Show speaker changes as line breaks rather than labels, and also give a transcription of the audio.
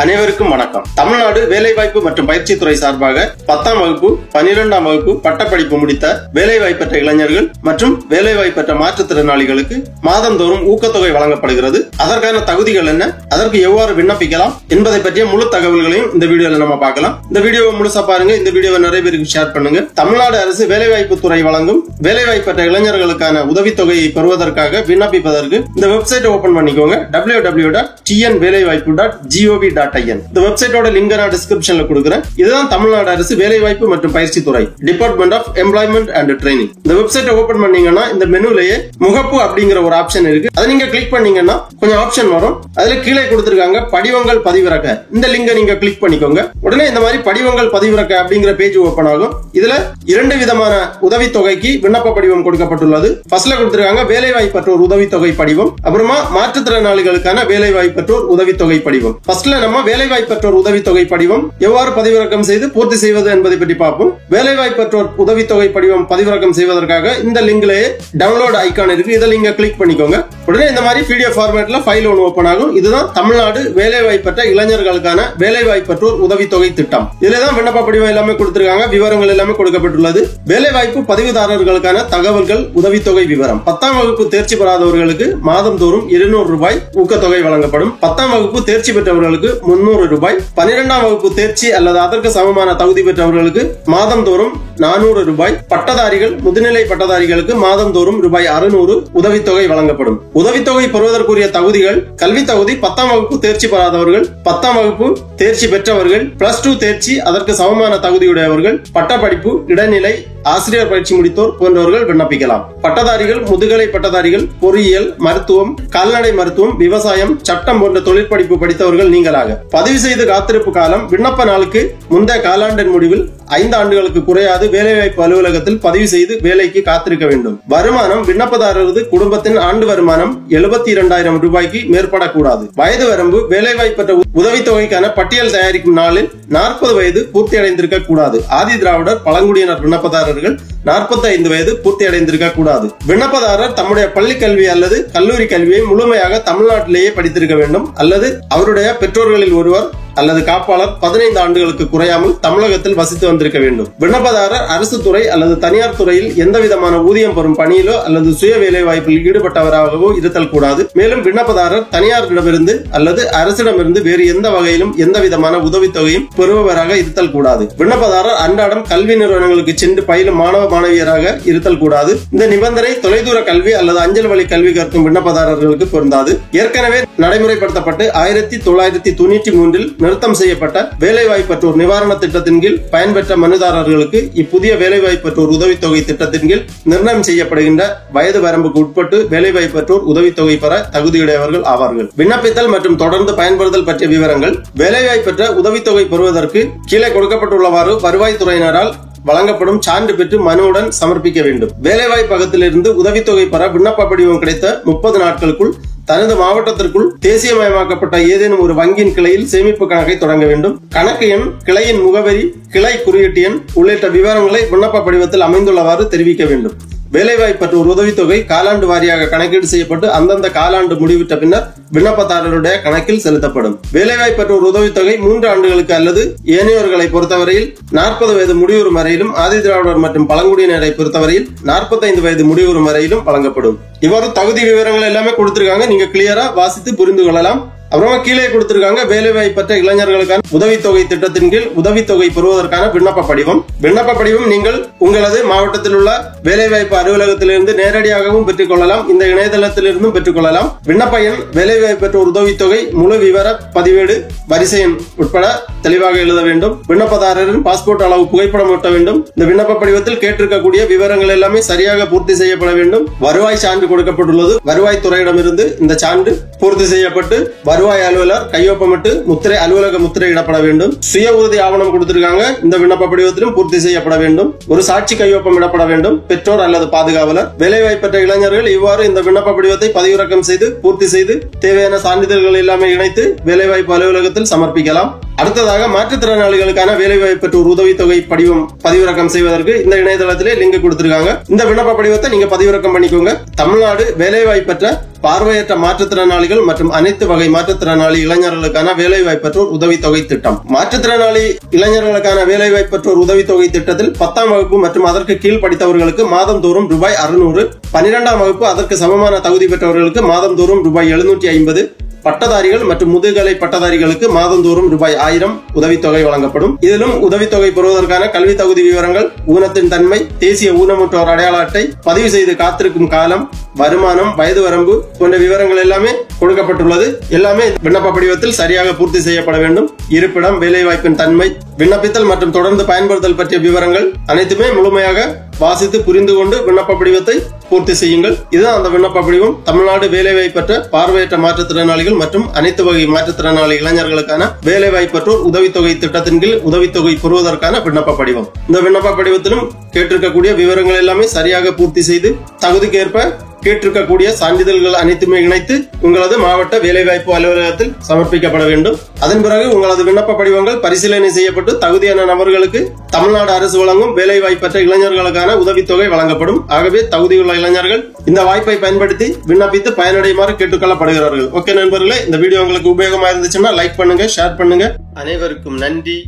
அனைவருக்கும் வணக்கம். தமிழ்நாடு வேலைவாய்ப்பு மற்றும் பயிற்சி துறை சார்பாக 10ஆம் வகுப்பு 12ஆம் வகுப்பு பட்டப்படிப்பு முடித்த வேலைவாய்ப்பற்ற இளைஞர்கள் மற்றும் வேலைவாய்ப்பற்ற மாற்றுத்திறனாளிகளுக்கு மாதந்தோறும் ஊக்கத்தொகை வழங்கப்படுகிறது. அதற்கான தகுதிகள் என்ன, அதற்கு எவ்வாறு விண்ணப்பிக்கலாம் என்பதை பற்றிய முழு தகவல்களையும் இந்த வீடியோல நம்ம பார்க்கலாம். இந்த வீடியோவை முழுசா பாருங்க. இந்த வீடியோவை நிறைய பேருக்கு ஷேர் பண்ணுங்க. தமிழ்நாடு அரசு வேலைவாய்ப்பு துறை வழங்கும் வேலைவாய்ப்பற்ற இளைஞர்களுக்கான உதவித்தொகையை பெறுவதற்காக விண்ணப்பிப்பதற்கு இந்த வெப்சைட் ஓபன் பண்ணிக்கோங்க. www.tnvelaivaaipu.gov.in. இந்த வெப்சைட்டோட லிங்க் நான் டிஸ்கிரிப்ஷன்ல கொடுக்கிறேன். இதுதான் தமிழ்நாடு அரசு வேலைவாய்ப்பு மற்றும் பயிற்சி துறை, department of employment and training. இந்த வெப்சைட்டை ஓபன் பண்ணீங்கன்னா இந்த மெனுலயே முகப்பு அப்படிங்கிற ஒரு ஆப்ஷன் இருக்கு. அதை நீங்க கிளிக் பண்ணீங்கன்னா கொஞ்சம் ஆப்ஷன் வரும். அதுல கீழே கொடுத்திருக்காங்க படிவங்கள் பதிவிறக்க. இந்த லிங்கை நீங்க கிளிக் பண்ணிக்கோங்க. உடனே இந்த மாதிரி படிவங்கள் பதிவிறக்க அப்படிங்கிற பேஜ் ஓபன் ஆகும். இதுல 2 விதமான உதவித்தொகைக்கு விண்ணப்ப படிவம் கொடுக்கப்பட்டுள்ளது. ஃபர்ஸ்ட்ல கொடுத்திருக்காங்க வேலைவாய்ப்பற்றோர் உதவித்தொகை படிவம், அப்புறமா மாற்றுத்திறனாளிகளுக்கான வேலைவாய்ப்பற்றோர் உதவித்தொகை படிவம். ஃபர்ஸ்ட்ல நம்ம வேலைவாய்ப்பற்றோர் உதவித்தொகை படிவம் எவ்வாறு பதிவிறக்கம் செய்து பூர்த்தி செய்வது என்பதை பற்றி பார்ப்போம். வேலைவாய்ப்பற்றோர் உதவித்தொகை படிவம் பதிவிறக்கம் செய்வதற்காக இந்த லிங்க்லயே டவுன்லோட் ஐகான் இருக்கு. இதை நீங்க கிளிக் பண்ணிக்கோங்க. உடனே இந்த மாதிரி PDF ஃபார்மேட்ல ஃபைல் ஒன்று ஓபன் ஆகும். இதுதான் தமிழ்நாடு வேலைவாய்ப்பற்ற இளைஞர்களுக்கான வேலைவாய்ப்பற்றோர் உதவித்தொகை திட்டம். இதுலதான் விண்ணப்ப படிவம் எல்லாமே கொடுத்திருக்காங்க. விவரங்கள் எல்லாமே கொடுக்கப்பட்டுள்ளது. வேலைவாய்ப்பு பதிவுதாரர்களுக்கான தகவல்கள், உதவித்தொகை விவரம். 10ஆம் வகுப்பு தேர்ச்சி பெறாதவர்களுக்கு மாதந்தோறும் 200 ரூபாய் ஊக்கத்தொகை வழங்கப்படும். 10ஆம் வகுப்பு தேர்ச்சி பெற்றவர்களுக்கு 300 ரூபாய், 12ஆம் வகுப்பு தேர்ச்சி அல்லது அதற்கு சமமான தகுதி பெற்றவர்களுக்கு மாதந்தோறும் 400 ரூபாய், பட்டதாரிகள் முதுநிலை பட்டதாரிகளுக்கு மாதந்தோறும் ரூபாய் 600 உதவித்தொகை வழங்கப்படும். உதவித்தொகை பெறுவதற்குரிய தகுதிகள்: கல்வி தகுதி 10ஆம் வகுப்பு தேர்ச்சி பெறாதவர்கள், 10ஆம் வகுப்பு தேர்ச்சி பெற்றவர்கள், +2 தேர்ச்சி அதற்கு சமமான தகுதியுடையவர்கள், பட்டப்படிப்பு, இடைநிலை, ஆசிரியர் பயிற்சி முடித்தோர் போன்றவர்கள் விண்ணப்பிக்கலாம். பட்டதாரிகள், முதுகலை பட்டதாரிகள், பொறியியல், மருத்துவம், கால்நடை மருத்துவம், விவசாயம், சட்டம் போன்ற தொழிற்படிப்பு படித்தவர்கள் நீங்களாக. பதிவு செய்து காத்திருப்பு காலம்: விண்ணப்ப நாளுக்கு முந்தைய காலாண்டின் முடிவில் 5 ஆண்டுகளுக்கு குறையாது வேலைவாய்ப்பு அலுவலகத்தில் பதிவு செய்து வேலைக்கு காத்திருக்க வேண்டும். வருமானம்: விண்ணப்பதாரரது குடும்பத்தின் ஆண்டு வருமானம் 72,000 ரூபாய்க்கு மேற்படக்கூடாது. வயது வரம்பு: வேலைவாய்ப்பற்ற உதவித்தொகைக்கான பட்டியல் தயாரிக்கும் நாளில் 40 வயது பூர்த்தி அடைந்திருக்க கூடாது. ஆதி திராவிடர், பழங்குடியினர் விண்ணப்பதாரர்கள் 45 வயது பூர்த்தி அடைந்திருக்க கூடாது. விண்ணப்பதாரர் தம்முடைய பள்ளி கல்வி அல்லது கல்லூரி கல்வியை முழுமையாக தமிழ்நாட்டிலேயே படித்திருக்க வேண்டும் அல்லது அவருடைய பெற்றோர்களில் ஒருவர் அல்லது காப்பாளர் 15 ஆண்டுகளுக்கு குறையாமல் தமிழகத்தில் வசித்து வந்திருக்க வேண்டும். விண்ணப்பதாரர் அரசு துறை அல்லது தனியார் துறையில் எந்த விதமான ஊதியம் பெறும் பணியிலோ அல்லது சுய வேலை வாய்ப்பில் ஈடுபட்டவராகவோ இருத்தல் கூடாது. மேலும் விண்ணப்பதாரர் தனியாரிடமிருந்து அல்லது அரசிடமிருந்து வேறு எந்த வகையிலும் எந்த விதமான உதவித்தொகையும் பெறுபவராக இருத்தல் கூடாது. விண்ணப்பதாரர் அன்றாடம் கல்வி நிறுவனங்களுக்கு சென்று பயிலும் மாணவ மாணவியராக இருத்தல் கூடாது. இந்த நிபந்தனை தொலைதூர கல்வி அல்லது அஞ்சல் வழி கல்வி கற்கும் விண்ணப்பதாரர்களுக்கு பொருந்தாது. ஏற்கனவே நடைமுறைப்படுத்தப்பட்டு 1993 நிறுத்தம் செய்யப்பட்ட வேலைவாய்ப்பற்றோர் நிவாரண திட்டத்தின் கீழ் பயன்பெற்ற மனுதாரர்களுக்கு இப்புதிய வேலைவாய்ப்பற்றோர் உதவித்தொகை திட்டத்தின் கீழ் நிர்ணயம் செய்யப்படுகின்ற வயது வரம்புக்கு உட்பட்டு வேலைவாய்ப்பற்றோர் உதவித்தொகை பெற தகுதியுடையவர்கள் ஆவார்கள். விண்ணப்பித்தல் மற்றும் தொடர்ந்து பயன்படுத்தல் பற்றிய விவரங்கள்: வேலைவாய்ப்பற்ற உதவித்தொகை பெறுவதற்கு கீழே கொடுக்கப்பட்டுள்ளவாறு வருவாய்த்துறையினரால் வழங்கப்படும் சான்று பெற்று மனுவுடன் சமர்ப்பிக்க வேண்டும். வேலைவாய்ப்பகத்திலிருந்து உதவித்தொகை பெற விண்ணப்ப படிவம் கிடைத்த 30 நாட்களுக்குள் தனது மாவட்டத்திற்குள் தேசியமயமாக்கப்பட்ட ஏதேனும் ஒரு வங்கியின் கிளையில் சேமிப்பு கணக்கை தொடங்க வேண்டும். கணக்கு எண், கிளையின் முகவரி, கிளை குறியீட்டு எண் உள்ளிட்ட விவரங்களை விண்ணப்ப படிவத்தில் அமைந்துள்ளவாறு தெரிவிக்க வேண்டும். வேலைவாய்ப்பற்றோர் உதவித்தொகை காலாண்டு வாரியாக கணக்கீடு செய்யப்பட்டு அந்தந்த காலாண்டு முடிவிட்ட பின்னர் விண்ணப்பதாரருடைய கணக்கில் செலுத்தப்படும். வேலைவாய்ப்பற்றோர் உதவித்தொகை 3 ஆண்டுகளுக்கு அல்லது ஏனையோர்களை பொறுத்தவரையில் 40 வயது முடிவுறும் வரையிலும், ஆதி திராவிடர் மற்றும் பழங்குடியினரை பொறுத்தவரையில் 45 வயது முடிவுறும் வரையிலும் வழங்கப்படும். இவ்வாறு தகுதி விவரங்கள் எல்லாமே கொடுத்திருக்காங்க. நீங்க கிளியரா வாசித்து புரிந்து கொள்ளலாம். அப்புறமா கீழே கொடுத்திருக்காங்க வேலைவாய்ப்பற்ற இளைஞர்களுக்கான உதவித்தொகை திட்டத்தின் கீழ் உதவித்தொகை பெறுவதற்கான விண்ணப்ப படிவம். விண்ணப்ப படிவம் நீங்கள் உங்களது மாவட்டத்தில் உள்ள வேலைவாய்ப்பு அலுவலகத்திலிருந்து நேரடியாகவும் பெற்றுக் கொள்ளலாம். இந்த இணையதளத்திலிருந்தும் பெற்றுக் கொள்ளலாம். விண்ணப்ப எண், வேலைவாய்ப்பற்றோர் உதவித்தொகை முழு விவர பதிவேடு, வரிசை எண் உட்பட தெளிவாக எழுத வேண்டும். விண்ணப்பதாரரின் பாஸ்போர்ட் அளவு புகைப்படம் ஒட்ட வேண்டும். இந்த விண்ணப்ப படிவத்தில் கேட்டிருக்கக்கூடிய விவரங்கள் எல்லாமே சரியாக பூர்த்தி செய்யப்பட வேண்டும். வருவாய் சான்று கொடுக்கப்பட்டுள்ளது. வருவாய்த்துறையிடமிருந்து இந்த சான்று பூர்த்தி செய்யப்பட்டு வருவாய் அலுவலர் கையொப்பமிட்டு முத்திரை, அலுவலக முத்திரை இடப்பட வேண்டும். சுய உறுதி ஆவணம் கொடுத்திருக்காங்க. இந்த விண்ணப்ப படிவத்திலும் பூர்த்தி செய்யப்பட வேண்டும். ஒரு சாட்சி கையொப்பம் இடப்பட வேண்டும். பெற்றோர் அல்லது பாதுகாவலர். வேலைவாய்ப்பற்ற இளைஞர்கள் இவ்வாறு இந்த விண்ணப்ப படிவத்தை பதிவிறக்கம் செய்து பூர்த்தி செய்து தேவையான சான்றிதழ்கள் எல்லாமே இணைத்து வேலைவாய்ப்பு அலுவலகத்தில் சமர்ப்பிக்கலாம். அடுத்ததாக மாற்றுத்திறனாளிகளுக்கான வேலைவாய்ப்பு பெற்றோர் உதவித்தொகை படிவம் பதிவிறக்கம் செய்வதற்கு இந்த இணையதளத்திலே லிங்க் கொடுத்திருக்காங்க. இந்த விண்ணப்ப படிவத்தை நீங்க பதிவிறக்கம் பண்ணிக்கோங்க. தமிழ்நாடு வேலைவாய்ப்பு பெற்ற பார்வையற்ற மாற்றுத்திறனாளிகள் மற்றும் அனைத்து வகை மாற்றுத்திறனாளி இளைஞர்களுக்கான வேலைவாய்ப்பு பெற்றோர் உதவித்தொகை திட்டம். மாற்றுத்திறனாளி இளைஞர்களுக்கான வேலைவாய்ப்பு பெற்றோர் உதவித்தொகை திட்டத்தில் 10ஆம் வகுப்பு மற்றும் அதற்கு கீழ் படித்தவர்களுக்கு மாதந்தோறும் ரூபாய் 600, 12ஆம் வகுப்பு அதற்கு சமமான தகுதி பெற்றவர்களுக்கு மாதந்தோறும் ரூபாய் 750, பட்டதாரிகள் மற்றும் முதுகலை பட்டதாரிகளுக்கு மாதந்தோறும் ரூபாய் 1000 உதவித்தொகை வழங்கப்படும். இதிலும் உதவித்தொகை பெறுவதற்கான கல்வி தகுதி விவரங்கள், ஊனத்தின் தன்மை, தேசிய ஊனமுற்றோர் அடையாள அட்டை, பதிவு செய்து காத்திருக்கும் காலம், வருமானம், வயது வரம்பு போன்ற விவரங்கள் எல்லாமே கொடுக்கப்பட்டுள்ளது. எல்லாமே விண்ணப்ப படிவத்தில் சரியாக பூர்த்தி செய்யப்பட வேண்டும். இருப்பிடம், வேலைவாய்ப்பின் தன்மை, விண்ணப்பித்தல் மற்றும் தொடர்ந்து பயன்படுத்தல் பற்றிய விவரங்கள் அனைத்துமே முழுமையாக வாசித்து புரிந்து கொண்டு விண்ணப்ப படிவத்தை பூர்த்தி செய்யுங்கள். இதுதான் அந்த விண்ணப்ப படிவம். தமிழ்நாடு வேலைவாய்ப்பு பெற்ற பார்வையற்ற மாற்றுத்திறனாளிகள் மற்றும் அனைத்து வகை மாற்றுத்திறனாளி இளைஞர்களுக்கான வேலைவாய்ப்பற்றோர் உதவித்தொகை திட்டத்தின் கீழ் உதவித்தொகை பெறுவதற்கான விண்ணப்ப படிவம். இந்த விண்ணப்ப படிவத்திலும் கேட்டிருக்கக்கூடிய விவரங்கள் எல்லாமே சரியாக பூர்த்தி செய்து தகுதிக்கேற்ப கேட்டிருக்கக்கூடிய சான்றிதழ்கள் அனைத்துமே இணைத்து உங்களது மாவட்ட வேலைவாய்ப்பு அலுவலகத்தில் சமர்ப்பிக்கப்பட வேண்டும். அதன் பிறகு உங்களது விண்ணப்ப படிவங்கள் பரிசீலனை செய்யப்பட்டு தகுதியான நபர்களுக்கு தமிழ்நாடு அரசு வழங்கும் வேலைவாய்ப்பற்ற இளைஞர்களுக்கான உதவித்தொகை வழங்கப்படும். ஆகவே தகுதியுள்ள இளைஞர்கள் இந்த வாய்ப்பை பயன்படுத்தி விண்ணப்பித்து பயனடையுமாறு கேட்டுக்கொள்ளப்படுகிறார்கள். ஓகே நண்பர்களே, இந்த வீடியோ உங்களுக்கு உபயோகமா இருந்துச்சுன்னா லைக் பண்ணுங்க, ஷேர் பண்ணுங்க. அனைவருக்கும் நன்றி.